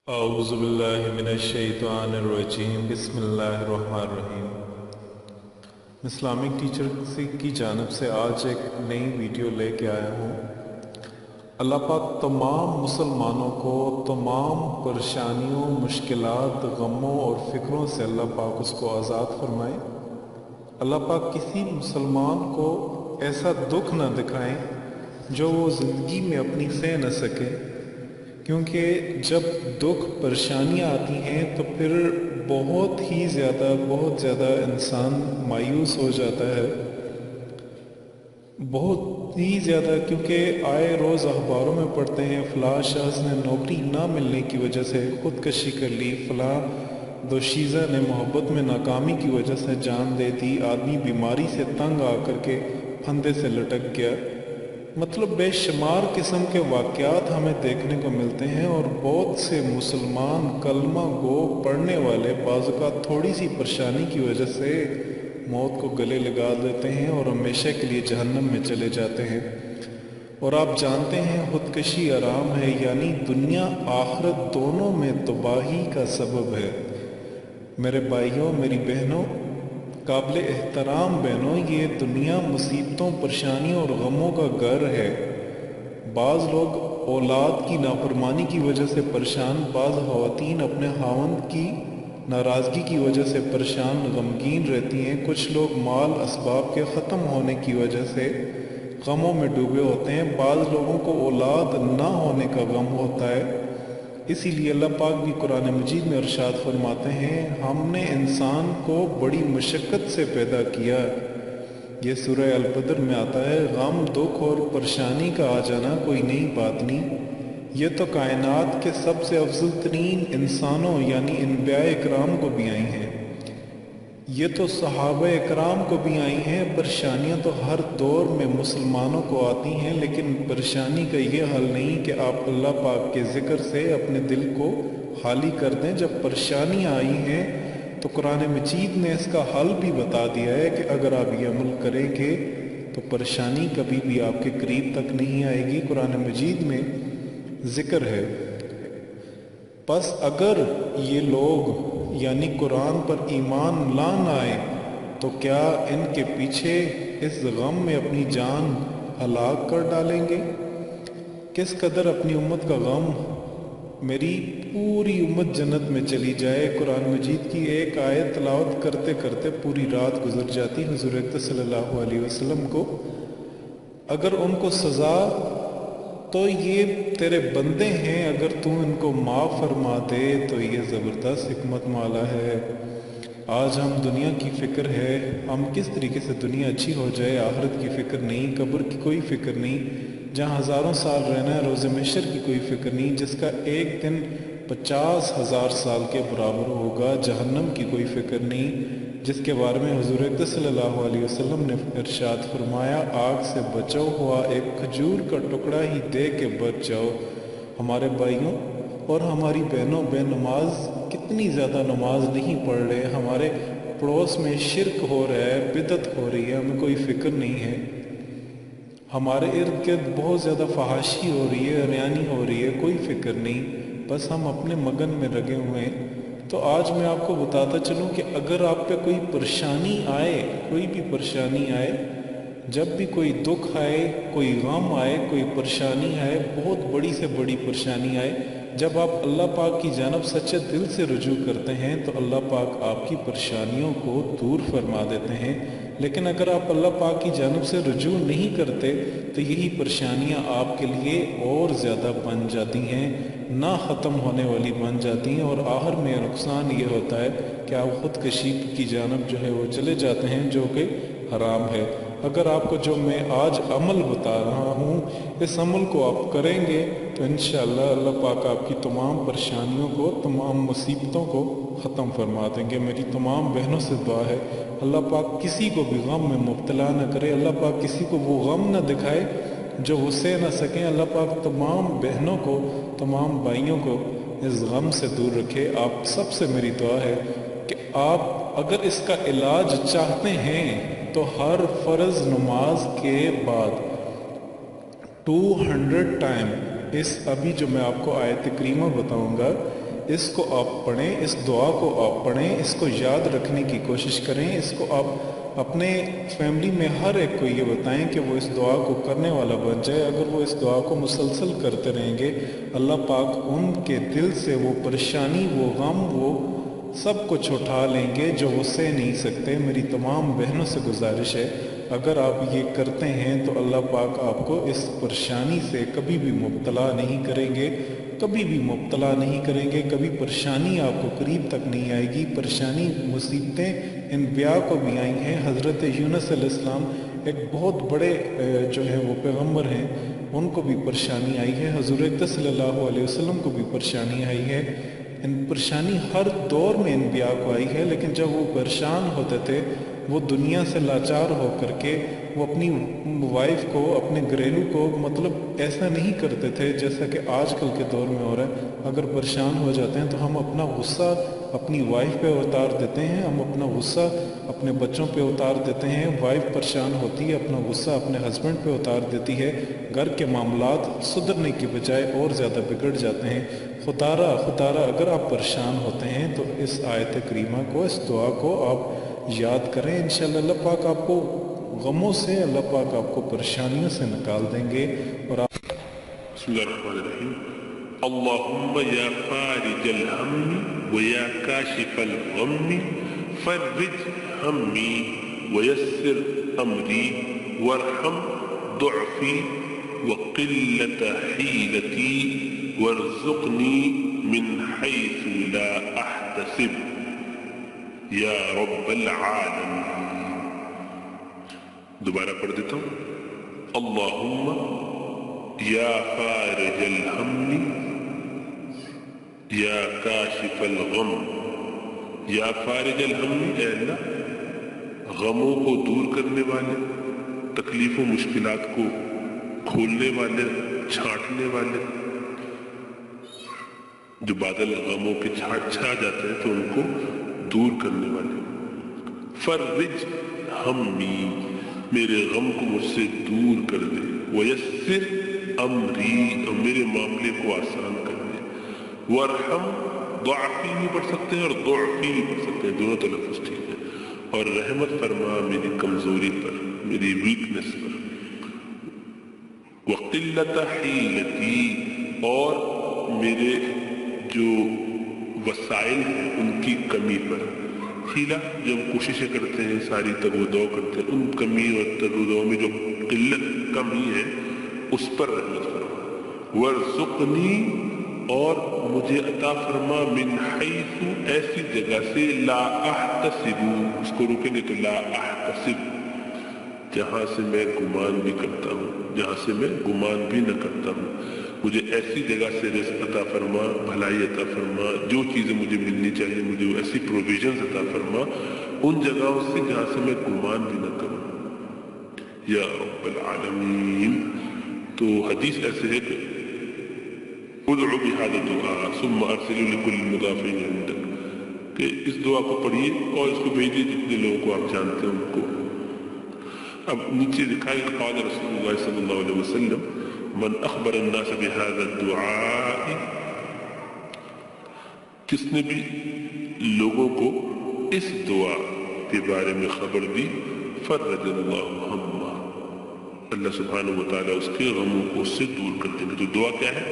اعوذ باللہ من الشیطان الرجیم بسم اللہ الرحمن الرحیم۔ اسلامک ٹیچر کی جانب سے آج ایک نئی ویڈیو لے کے آیا ہوں۔ اللہ پاک تمام مسلمانوں کو تمام پریشانیوں، مشکلات، غموں اور فکروں سے اللہ پاک اس کو آزاد فرمائے۔ اللہ پاک کسی مسلمان کو ایسا دکھ نہ دکھائیں جو وہ زندگی میں اپنی سہ نہ سکے، کیونکہ جب دکھ پریشانیاں آتی ہیں تو پھر بہت ہی زیادہ انسان مایوس ہو جاتا ہے، بہت ہی زیادہ، کیونکہ آئے روز اخباروں میں پڑھتے ہیں فلاں شخص نے نوکری نہ ملنے کی وجہ سے خودکشی کر لی، فلاں دوشیزہ نے محبت میں ناکامی کی وجہ سے جان دے دی، آدمی بیماری سے تنگ آ کر کے پھندے سے لٹک گیا۔ مطلب بے شمار قسم کے واقعات ہمیں دیکھنے کو ملتے ہیں، اور بہت سے مسلمان کلمہ گو پڑھنے والے بعض اوقات تھوڑی سی پریشانی کی وجہ سے موت کو گلے لگا دیتے ہیں اور ہمیشہ کے لیے جہنم میں چلے جاتے ہیں۔ اور آپ جانتے ہیں خودکشی حرام ہے، یعنی دنیا آخرت دونوں میں تباہی کا سبب ہے۔ میرے بھائیوں، میری بہنوں، قابل احترام بہنوں، یہ دنیا مصیبتوں، پریشانیوں اور غموں کا گھر ہے۔ بعض لوگ اولاد کی نافرمانی کی وجہ سے پریشان، بعض خواتین اپنے خاوند کی ناراضگی کی وجہ سے پریشان، غمگین رہتی ہیں۔ کچھ لوگ مال اسباب کے ختم ہونے کی وجہ سے غموں میں ڈوبے ہوتے ہیں۔ بعض لوگوں کو اولاد نہ ہونے کا غم ہوتا ہے۔ اسی لیے اللہ پاک بھی قرآن مجید میں ارشاد فرماتے ہیں، ہم نے انسان کو بڑی مشقت سے پیدا کیا۔ یہ سورہ البدر میں آتا ہے۔ غم، دکھ اور پریشانی کا آ جانا کوئی نئی بات نہیں، یہ تو کائنات کے سب سے افضل ترین انسانوں یعنی انبیاء اکرام کو بھی آئی ہیں، یہ تو صحابہ اکرام کو بھی آئی ہیں۔ پریشانیاں تو ہر دور میں مسلمانوں کو آتی ہیں، لیکن پریشانی کا یہ حل نہیں کہ آپ اللہ پاک کے ذکر سے اپنے دل کو خالی کر دیں۔ جب پریشانیاں آئی ہیں تو قرآن مجید نے اس کا حل بھی بتا دیا ہے کہ اگر آپ یہ عمل کریں گے تو پریشانی کبھی بھی آپ کے قریب تک نہیں آئے گی۔ قرآن مجید میں ذکر ہے۔ پس اگر یہ لوگ یعنی قرآن پر ایمان لان آئے تو کیا ان کے پیچھے اس غم میں اپنی جان ہلاک کر ڈالیں گے؟ کس قدر اپنی امت کا غم، میری پوری امت جنت میں چلی جائے، قرآن مجید کی ایک آیت تلاوت کرتے کرتے پوری رات گزر جاتی حضور اکرم صلی اللہ علیہ وسلم کو۔ اگر ان کو سزا تو یہ تیرے بندے ہیں، اگر تو ان کو معاف فرما دے تو یہ زبردست حکمت والا ہے۔ آج ہم دنیا کی فکر ہے، ہم کس طریقے سے دنیا اچھی ہو جائے، آخرت کی فکر نہیں، قبر کی کوئی فکر نہیں، جہاں ہزاروں سال رہنا ہے، روز محشر کی کوئی فکر نہیں، جس کا ایک دن 50,000 سال کے برابر ہوگا، جہنم کی کوئی فکر نہیں، جس کے بارے میں حضور اکرم صلی اللہ علیہ وسلم نے ارشاد فرمایا، آگ سے بچو ہوا ایک کھجور کا ٹکڑا ہی دے کے بچ جاؤ۔ ہمارے بھائیوں اور ہماری بہنوں، بے نماز کتنی زیادہ نماز نہیں پڑھ رہے، ہمارے پڑوس میں شرک ہو رہا ہے، بدعت ہو رہی ہے، ہمیں کوئی فکر نہیں ہے، ہمارے ارد گرد بہت زیادہ فحاشی ہو رہی ہے، ریانی ہو رہی ہے، کوئی فکر نہیں، بس ہم اپنے مگن میں لگے ہوئے ہیں۔ تو آج میں آپ کو بتاتا چلوں کہ اگر آپ پہ کوئی پریشانی آئے، کوئی بھی پریشانی آئے، جب بھی کوئی دکھ آئے، کوئی غم آئے، کوئی پریشانی آئے، بہت بڑی سے بڑی پریشانی آئے، جب آپ اللہ پاک کی جانب سچے دل سے رجوع کرتے ہیں تو اللہ پاک آپ کی پریشانیوں کو دور فرما دیتے ہیں۔ لیکن اگر آپ اللہ پاک کی جانب سے رجوع نہیں کرتے تو یہی پریشانیاں آپ کے لیے اور زیادہ بن جاتی ہیں، نہ ختم ہونے والی بن جاتی ہیں، اور آخر میں نقصان یہ ہوتا ہے کہ آپ خودکشی کی جانب جو ہے وہ چلے جاتے ہیں، جو کہ حرام ہے۔ اگر آپ کو جو میں آج عمل بتا رہا ہوں، اس عمل کو آپ کریں گے تو انشاءاللہ اللہ پاک آپ کی تمام پریشانیوں کو، تمام مصیبتوں کو ختم فرما دیں گے۔ میری تمام بہنوں سے دعا ہے، اللہ پاک کسی کو بھی غم میں مبتلا نہ کرے، اللہ پاک کسی کو وہ غم نہ دکھائے جو وہ سہ نہ سکیں۔ اللہ پاک تمام بہنوں کو، تمام بھائیوں کو اس غم سے دور رکھے۔ آپ سب سے میری دعا ہے کہ آپ اگر اس کا علاج چاہتے ہیں تو ہر فرض نماز کے بعد 200 ٹائم اس ابھی جو میں آپ کو آیت کریمہ بتاؤں گا، اس کو آپ پڑھیں، اس دعا کو آپ پڑھیں، اس کو یاد رکھنے کی کوشش کریں، اس کو آپ اپنے فیملی میں ہر ایک کو یہ بتائیں کہ وہ اس دعا کو کرنے والا بن جائے۔ اگر وہ اس دعا کو مسلسل کرتے رہیں گے، اللہ پاک ان کے دل سے وہ پریشانی، وہ غم، وہ سب کچھ اٹھا لیں گے جو وہ سہ نہیں سکتے۔ میری تمام بہنوں سے گزارش ہے، اگر آپ یہ کرتے ہیں تو اللہ پاک آپ کو اس پریشانی سے کبھی بھی مبتلا نہیں کریں گے، کبھی بھی مبتلا نہیں کریں گے، کبھی پریشانی آپ کو قریب تک نہیں آئے گی۔ پریشانی، مصیبتیں انبیاء کو بھی آئی ہیں۔ حضرت یونس علیہ السلام ایک بہت بڑے جو ہیں وہ پیغمبر ہیں، ان کو بھی پریشانی آئی ہے۔ حضور اقدس صلی اللہ علیہ وسلم کو بھی پریشانی آئی ہے۔ پریشانی ہر دور میں انبیاء کو آئی ہے، لیکن جب وہ پریشان ہوتے تھے، وہ دنیا سے لاچار ہو کر کے وہ اپنی وائف کو، اپنے گھریلو کو مطلب ایسا نہیں کرتے تھے جیسا کہ آج کل کے دور میں ہو رہا ہے۔ اگر پریشان ہو جاتے ہیں تو ہم اپنا غصہ اپنی وائف پہ اتار دیتے ہیں، ہم اپنا غصہ اپنے بچوں پہ اتار دیتے ہیں۔ وائف پریشان ہوتی ہے، اپنا غصہ اپنے ہسبینڈ پہ اتار دیتی ہے، گھر کے معاملات سدھرنے کی بجائے اور زیادہ بگڑ جاتے ہیں۔ خدارہ اگر آپ پریشان ہوتے ہیں تو اس آیت کریمہ کو، اس دعا کو آپ یاد کریں۔ انشاءاللہ اللہ پاک آپ کو غموں سے، اللہ پاک آپ کو پریشانیوں سے نکال دیں گے۔ اور آپ بسم اللہ الرحمن الرحیم۔ اللہم یا فارج الہم ویا کاشف الغم فرج ہمی ویسر امری وارحم ضعفی وقلت حیلتی وارزقنی من حیث لا احتسب یا رب العالمین۔ دوبارہ پڑھ دیتا ہوں۔ اللہم یا فارج الہم یا کاشف الغم، یا فارج الہم، اے اللہ غموں کو دور کرنے والے، تکلیف و مشکلات کو کھولنے والے، چھانٹنے والے، جو بادل غموں کے چھا جاتے ہیں تو ان کو دور کرنے والے۔ فرج ہمی، میرے غم کو مجھ سے دور کر دے۔ ویسر امری، اور میرے معاملے کو آسان کر دے۔ وارحم، ضعفی بھی پڑھ سکتے ہیں اور ضعفی بھی پڑھ سکتے ہیں، دونوں تلفظ ٹھیک ہے۔ اور رحمت فرما میری کمزوری پر، میری ویکنس پر۔ وقلت حیلتی، اور میرے جو وسائل ہیں ان کی کمی پر۔ حیلہ، جو ہم کوششیں کرتے ہیں، ساری تگ و دو کرتے ہیں، ان کمی اور تگ و دو میں جو قلت کمی ہے اس پر رحمت فرما۔ وارزقنی، اور مجھے عطا فرما، من حیث، ایسی جگہ سے، لا احتسب، اس کو روکیں گے تو لا احتسب، جہاں سے میں گمان بھی کرتا ہوں، جہاں سے میں گمان بھی نہ کرتا ہوں۔ مجھے ایسی جگہ سے رزق عطا فرما، بھلائی عطا فرما، جو چیزیں مجھے ملنی چاہیے مجھے ایسی پروویژنز عطا فرما ان جگہوں سے جہاں سے میں گمان بھی نہ کروں، یا رب العالمین۔ تو حدیث ایسے ہے کہ ادعو بهذا الدعاء ثم ارسلوا لكل مضاف عندك، کہ اس دعا کو پڑھیے اور اس کو بھیجیے جتنے لوگوں کو آپ جانتے ہیں ان کو۔ اب نیچے لکھا ہے قال رسول اللہ صلی اللہ علیہ وسلم من اخبر الناس بهذا الدعاء، کس نے بھی لوگوں کو اس دعا کے بارے میں خبر دی، فرج اللہ ہمہ، اللہ سبحانہ وتعالیٰ اس کے غموں کو اس سے دور کر دیں گے۔ تو دعا کیا ہے؟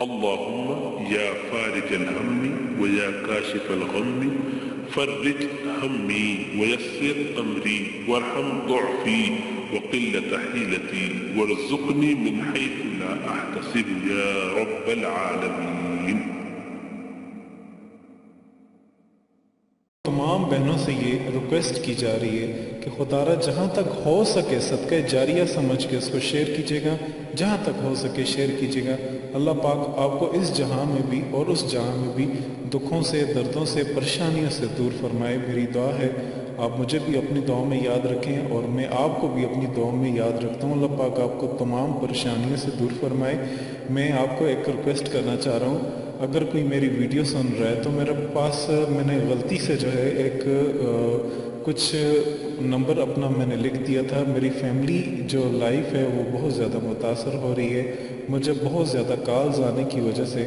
اللہم یا فارج الہم ویا کاشف الغم فرج ہمی ویسر امری وارحم ضعفی وقلت حیلتی وارزقنی من حیث لا احتسب یا رب العالمین۔ تمام بہنوں سے یہ ریکویسٹ کی جا رہی ہے کہ خدارہ جہاں تک ہو سکے صدقہ جاریہ سمجھ کے اس کو شیئر کیجیے گا، جہاں تک ہو سکے شیئر کیجیے گا۔ اللہ پاک آپ کو اس جہاں میں بھی اور اس جہاں میں بھی دکھوں سے، دردوں سے، پریشانیوں سے دور فرمائے۔ میری دعا ہے آپ مجھے بھی اپنی دعاؤں میں یاد رکھیں اور میں آپ کو بھی اپنی دعاؤں میں یاد رکھتا ہوں۔ اللہ پاک آپ کو تمام پریشانیوں سے دور فرمائے۔ میں آپ کو ایک ریکویسٹ کرنا چاہ رہا ہوں، اگر کوئی میری ویڈیو سن رہا ہے تو میرے پاس میں نے غلطی سے جو ہے ایک کچھ نمبر اپنا میں نے لکھ دیا تھا۔ میری فیملی جو لائف ہے وہ بہت زیادہ متاثر ہو رہی ہے، مجھے بہت زیادہ کالز آنے کی وجہ سے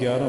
11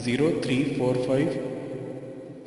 0345